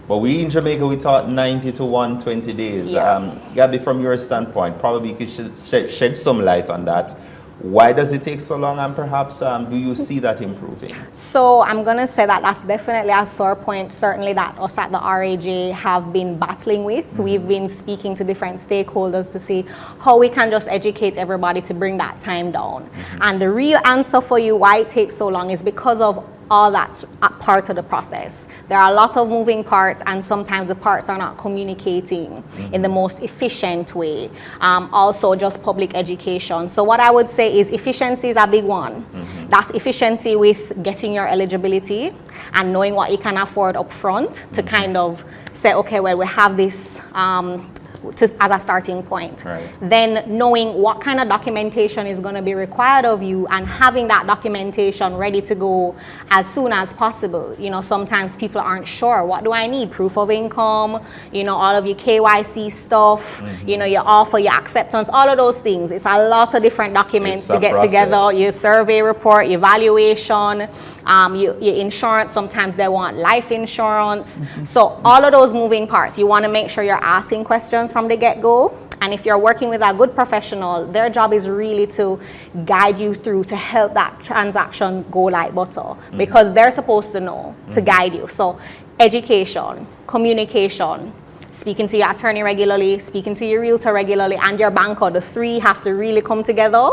but we in Jamaica we thought 90 to 120 days. Gabby, from your standpoint, probably you could shed some light on that. Why does it take so long, and perhaps do you see that improving? So I'm going to say that that's definitely a sore point, certainly that us at the RAJ have been battling with. We've been speaking to different stakeholders to see how we can just educate everybody to bring that time down. And the real answer for you why it takes so long is because of all that's part of the process. There are a lot of moving parts, and sometimes the parts are not communicating in the most efficient way. Also, just public education. So what I would say is efficiency is a big one. That's efficiency with getting your eligibility and knowing what you can afford up front to kind of say, okay, well, we have this as a starting point. Right. Then knowing what kind of documentation is going to be required of you and having that documentation ready to go as soon as possible. You know, sometimes people aren't sure, what do I need? Proof of income, you know, all of your KYC stuff, you know, your offer, your acceptance, all of those things. It's a lot of different documents to get together, your survey report, your valuation, your insurance. Sometimes they want life insurance. So all of those moving parts, you want to make sure you're asking questions from the get-go. And if you're working with a good professional, their job is really to guide you through to help that transaction go like butter, because they're supposed to know to guide you. So education, communication, speaking to your attorney regularly, speaking to your realtor regularly, and your banker, the three have to really come together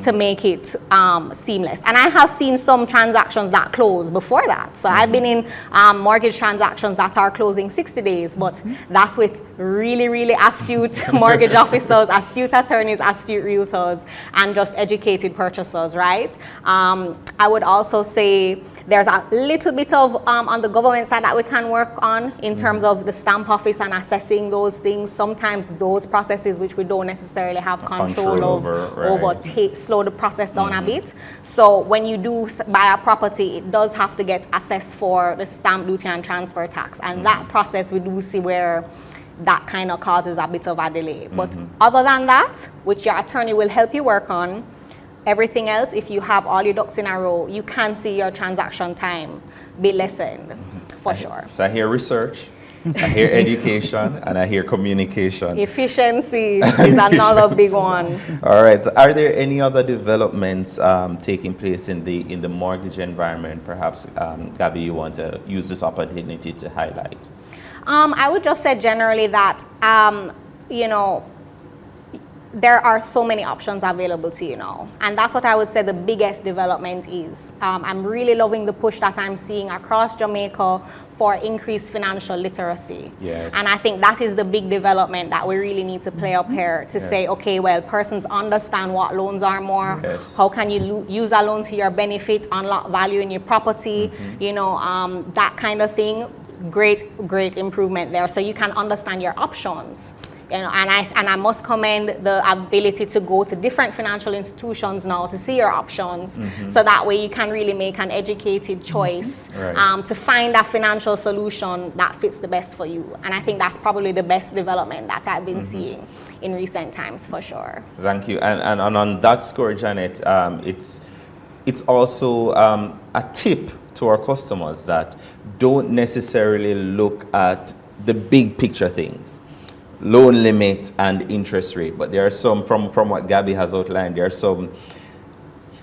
to make it seamless. And I have seen some transactions that close before that. So I've been in mortgage transactions that are closing 60 days, but that's with really, really astute mortgage officers, astute attorneys, astute realtors, and just educated purchasers, right? I would also say there's a little bit of on the government side that we can work on in terms of the stamp office and assessing those things. Sometimes those processes which we don't necessarily have control over slow the process down a bit. So when you do buy a property, it does have to get assessed for the stamp duty and transfer tax, and that process we do see where that kind of causes a bit of a delay. But other than that, which your attorney will help you work on, everything else, if you have all your ducks in a row, you can see your transaction time be lessened, for sure. So I hear research, I hear education, and I hear communication. Efficiency is another big one. All right. So are there any other developments taking place in the mortgage environment? Perhaps, Gabby, you want to use this opportunity to highlight? I would just say generally that, you know, there are so many options available to you now. And that's what I would say the biggest development is. I'm really loving the push that I'm seeing across Jamaica for increased financial literacy. Yes. And I think that is the big development that we really need to play up here to say, okay, well, persons understand what loans are more. Yes. How can you use a loan to your benefit, unlock value in your property, you know, that kind of thing. Great improvement there. So you can understand your options. You know, and I must commend the ability to go to different financial institutions now to see your options, so that way you can really make an educated choice to find a financial solution that fits the best for you. And I think that's probably the best development that I've been seeing in recent times, for sure. Thank you. And on that score, Janet, it's also a tip to our customers that don't necessarily look at the big picture things. Loan limit and interest rate, but there are some, from what Gabby has outlined, there are some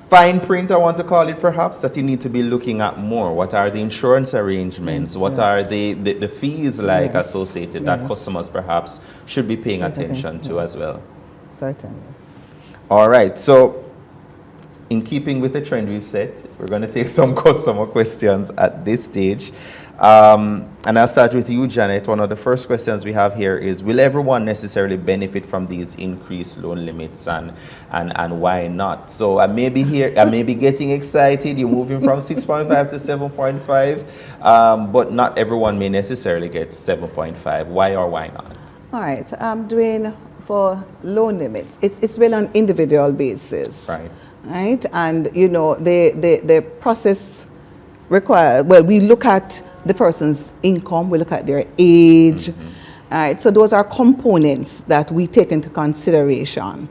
fine print, I want to call it perhaps, that you need to be looking at more. What are the insurance arrangements? What are the fees like associated that customers perhaps should be paying attention to as well? Certainly. All right, so in keeping with the trend we've set, we're going to take some customer questions at this stage. And I'll start with you, Janet. One of the first questions we have here is, will everyone necessarily benefit from these increased loan limits, and why not? So I may be getting excited. You're moving from 6.5 to 7.5, but not everyone may necessarily get 7.5. Why or why not? All right, Dwayne, for loan limits, it's really on individual basis. Right, and you know, the process require, well, we look at the person's income, we look at their age. All right, so those are components that we take into consideration.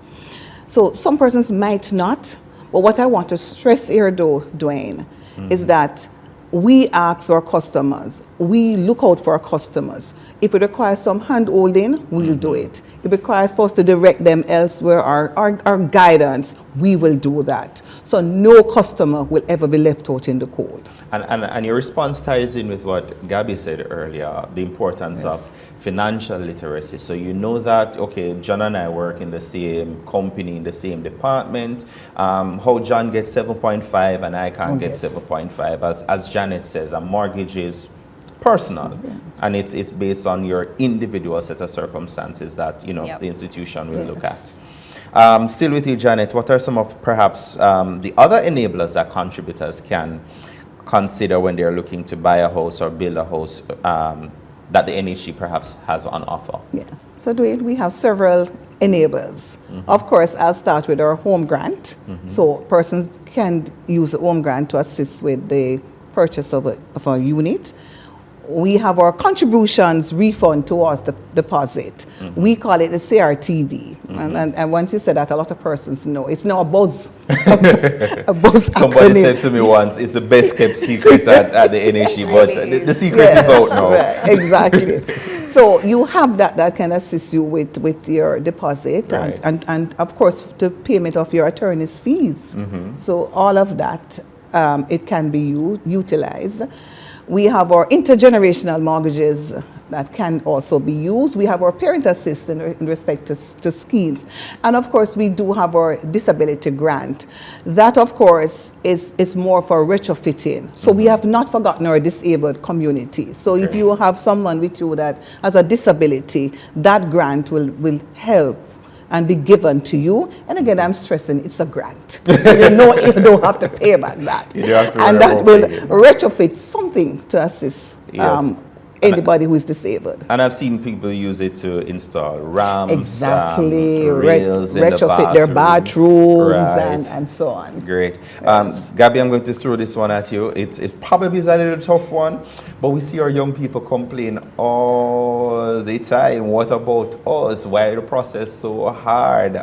So some persons might not, but what I want to stress here though, Dwayne, is that we ask our customers, we look out for our customers. If it requires some hand-holding, we'll do it. If it requires for us to direct them elsewhere, our guidance, we will do that. So no customer will ever be left out in the cold. And your response ties in with what Gabby said earlier, the importance of financial literacy. So you know that, okay, John and I work in the same company, in the same department. How John gets 7.5 and I can't get 7.5. As Janet says, a mortgage is personal, and it's based on your individual set of circumstances that, you know, the institution will look at. Still with you, Janet, what are some of perhaps the other enablers that contributors can consider when they're looking to buy a house or build a house that the NHT perhaps has on offer? Yeah. So Dwayne, we have several enablers. Of course, I'll start with our home grant. So persons can use the home grant to assist with the purchase of a unit. We have our contributions refund towards the deposit. We call it the CRTD. And once you say that, a lot of persons know. It's now a buzz. a buzz Somebody acronym. said to me once, it's the best kept secret at the NHT, but the secret is out now. Right, exactly. So you have that can assist you with your deposit and of course the payment of your attorney's fees. So all of that, it can be utilized. We have our intergenerational mortgages that can also be used. We have our parent assistance in respect to schemes. And of course, we do have our disability grant. That, of course, is more for retrofitting. So we have not forgotten our disabled community. So if you have someone with you that has a disability, that grant will help and be given to you. And again, I'm stressing it's a grant. So you know you don't have to pay back that. And that will retrofit something to assist anybody who is disabled. And I've seen people use it to install ramps, rails retrofit their bathrooms and so on. Great. Gabby, I'm going to throw this one at you. It probably is a little tough one, but we see our young people complain all the time. What about us? Why the process so hard?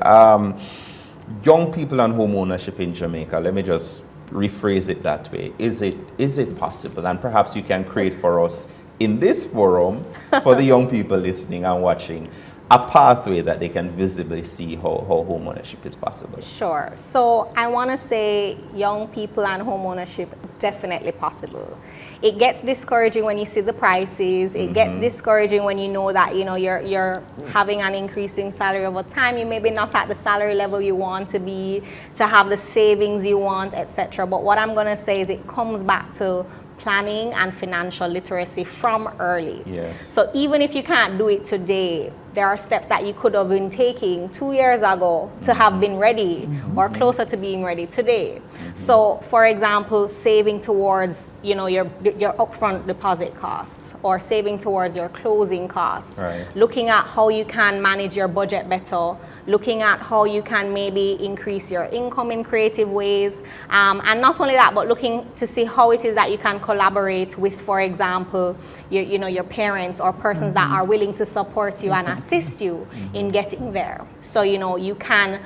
Young people and home ownership in Jamaica, let me just rephrase it that way. Is it possible? And perhaps you can create for us in this forum, for the young people listening and watching, a pathway that they can visibly see how home ownership is possible. Sure. So I want to say young people and home ownership, definitely possible. It gets discouraging when you see the prices. It gets discouraging when you know that, you know, you're having an increasing salary over time. You may be not at the salary level you want to be, to have the savings you want, etc. But what I'm going to say is it comes back to planning and financial literacy from early. Yes. So even if you can't do it today, there are steps that you could have been taking 2 years ago to have been ready or closer to being ready today. So for example, saving towards, you know, your upfront deposit costs or saving towards your closing costs, looking at how you can manage your budget better, looking at how you can maybe increase your income in creative ways, and not only that, but looking to see how it is that you can collaborate with, for example, your parents or persons that are willing to support you and assist you in getting there. So, you know, you can,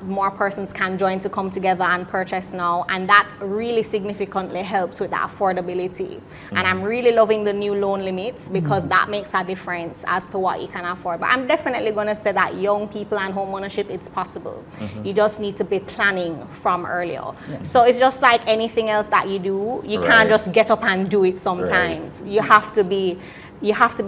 more persons can join to come together and purchase now, and that really significantly helps with the affordability. And I'm really loving the new loan limits because that makes a difference as to what you can afford. But I'm definitely going to say that young people and home ownership, it's possible. You just need to be planning from earlier. So it's just like anything else that you do. You can't just get up and do it sometimes. You have to be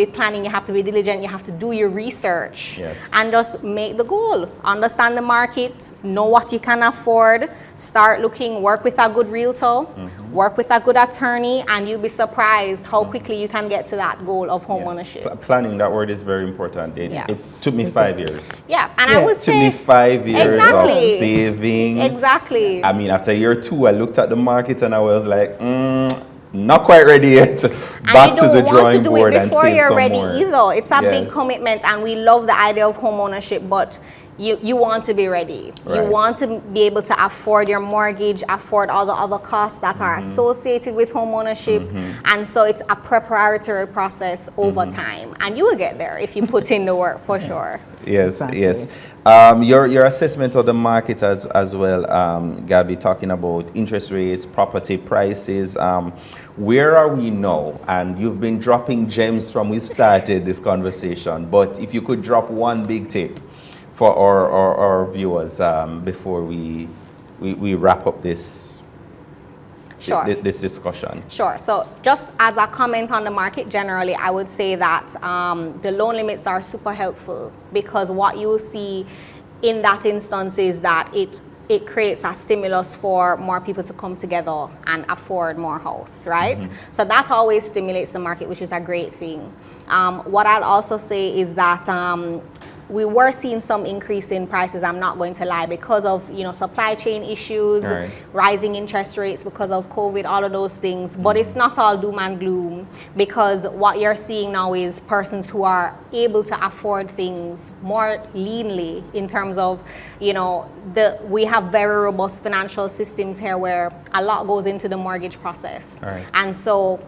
planning, you have to be diligent, you have to do your research and just make the goal. Understand the market, know what you can afford, start looking, work with a good realtor, work with a good attorney, and you'll be surprised how quickly you can get to that goal of home ownership. Planning, that word is very important. It took me 5 years. Yeah, and I would say... It took me 5 years of saving. Exactly. I mean, after year 2, I looked at the market and I was like, not quite ready yet. Back to the drawing board and save some more. Before you're ready either. It's a big commitment, and we love the idea of home ownership, but you want to be ready. Right. You want to be able to afford your mortgage, afford all the other costs that are associated with home ownership. And so it's a preparatory process over time. And you will get there if you put in the work for sure. Yes, Exactly. yes. Your assessment of the market as well, Gabby, talking about interest rates, property prices. Where are we now? And you've been dropping gems from we started this conversation. But if you could drop one big tip for our viewers before we wrap up this this discussion. Sure. So just as a comment on the market generally, I would say that the loan limits are super helpful, because what you will see in that instance is that it creates a stimulus for more people to come together and afford more house, right? So that always stimulates the market, which is a great thing. What I'll also say is that we were seeing some increase in prices, I'm not going to lie, because of, you know, supply chain issues, Right. rising interest rates because of COVID, all of those things. But it's not all doom and gloom, because what you're seeing now is persons who are able to afford things more leanly in terms of, you know, we have very robust financial systems here where a lot goes into the mortgage process. Right. And so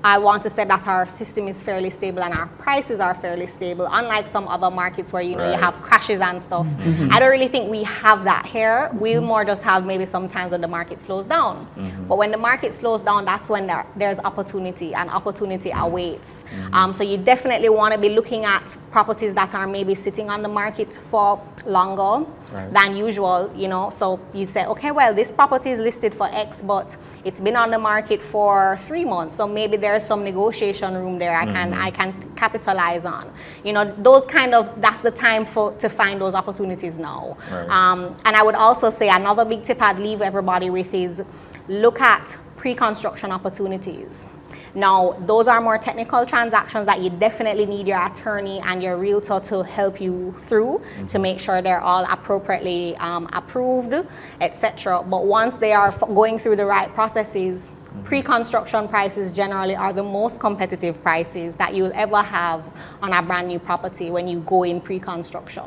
I want to say that our system is fairly stable and our prices are fairly stable, unlike some other markets where, you know, Right. you have crashes and stuff. I don't really think we have that here. We more just have maybe sometimes when the market slows down. But when the market slows down, that's when there's opportunity, and opportunity awaits. So you definitely want to be looking at properties that are maybe sitting on the market for longer Right. than usual, you know. So you say, okay, well, this property is listed for X, but it's been on the market for 3 months. So maybe there's some negotiation room there I can capitalize on. You know, those kind of, that's the time to find those opportunities now. Right. And I would also say another big tip I'd leave everybody with is look at pre-construction opportunities. Now, those are more technical transactions that you definitely need your attorney and your realtor to help you through to make sure they're all appropriately approved, etc. But once they are going through the right processes, pre-construction prices generally are the most competitive prices that you'll ever have on a brand new property when you go in pre-construction.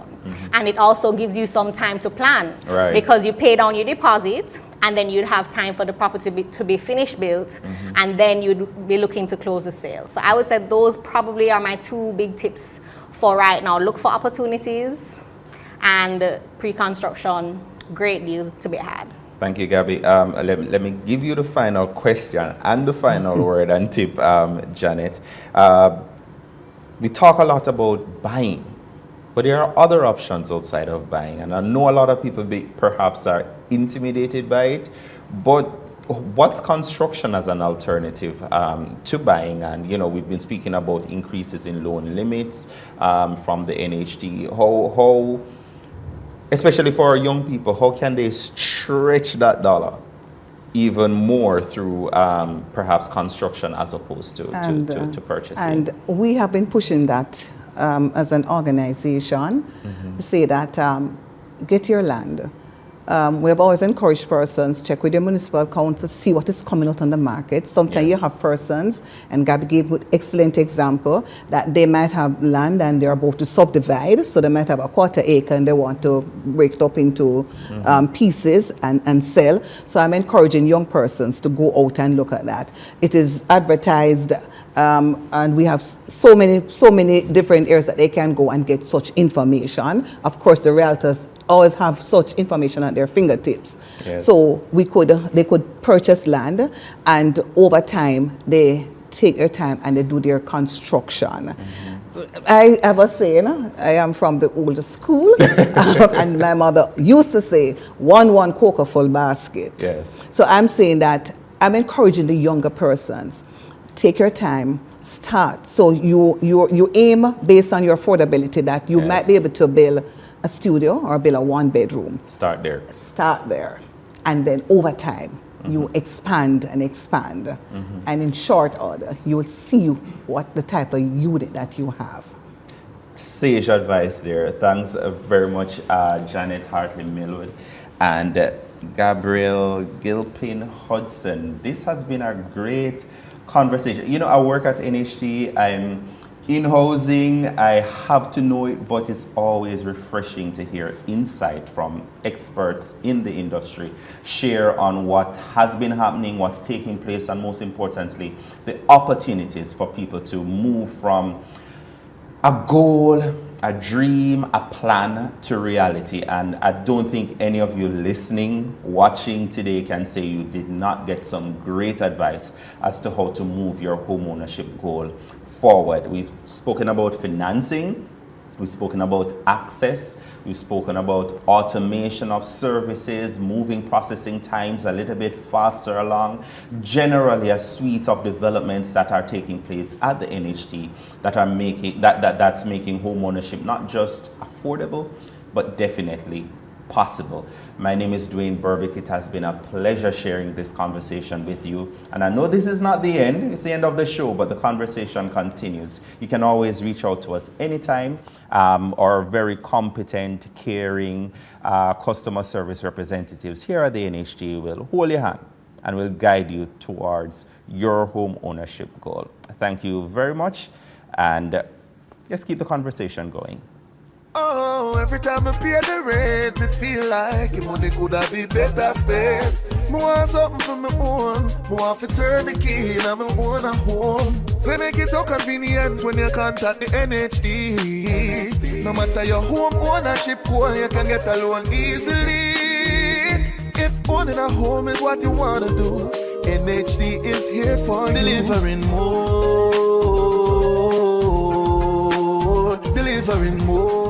And it also gives you some time to plan, Right. because you pay down your deposit and then you'd have time for the property to be finished built, and then you'd be looking to close the sale. So I would say those probably are my two big tips for right now. Look for opportunities, and pre-construction, great deals to be had. Thank you, Gabby. Let me give you the final question and the final word and tip, Janet. We talk a lot about buying, but there are other options outside of buying. And I know a lot of people perhaps are intimidated by it, but what's construction as an alternative to buying? And, you know, we've been speaking about increases in loan limits from the NHT. How especially for our young people, how can they stretch that dollar even more through perhaps construction as opposed to purchasing? And we have been pushing that as an organization to say that get your land. We have always encouraged persons, check with your municipal council, see what is coming out on the market. Sometimes you have persons, and Gabby gave an excellent example, that they might have land and they're about to subdivide, so they might have a 1/4 acre and they want to break it up into pieces and sell. So I'm encouraging young persons to go out and look at that. It is advertised, and we have so many different areas that they can go and get such information. Of course, the realtors always have such information at their fingertips. Yes. So they could purchase land, and over time they take their time and they do their construction. I have a saying, I am from the old school, and my mother used to say, one cocoa full basket. Yes. So I'm saying that I'm encouraging the younger persons, take your time, start. So you aim based on your affordability that you might be able to build a studio or build a 1-bedroom. Start there. Start there. And then over time, you expand and expand. And in short order, you will see what the type of unit that you have. Sage advice there. Thanks very much, Janet Hartley-Millwood and Gabrielle Gilpin-Hudson. This has been a great conversation. You know, I work at NHT. I'm In housing, I have to know it, but it's always refreshing to hear insight from experts in the industry, share on what has been happening, what's taking place, and most importantly, the opportunities for people to move from a goal, a dream, a plan to reality. And I don't think any of you listening, watching today can say you did not get some great advice as to how to move your home ownership goal forward. We've spoken about financing, we've spoken about access, we've spoken about automation of services, moving processing times a little bit faster along, generally a suite of developments that are taking place at the NHT that are that's making home ownership not just affordable, but definitely possible. My name is Dwayne Berbick. It has been a pleasure sharing this conversation with you. And I know this is not the end, it's the end of the show, but the conversation continues. You can always reach out to us anytime. Our very competent, caring customer service representatives here at the NHT will hold your hand and will guide you towards your home ownership goal. Thank you very much, and let's keep the conversation going. Oh, every time I pay the rent, it feel like the money could have been better spent. More want something for my own. More want to turn the key in my own home. They make it so convenient when you contact the NHT. No matter your home ownership goal, you can get a loan easily. If owning a home is what you want to do, NHT is here for you. Delivering more.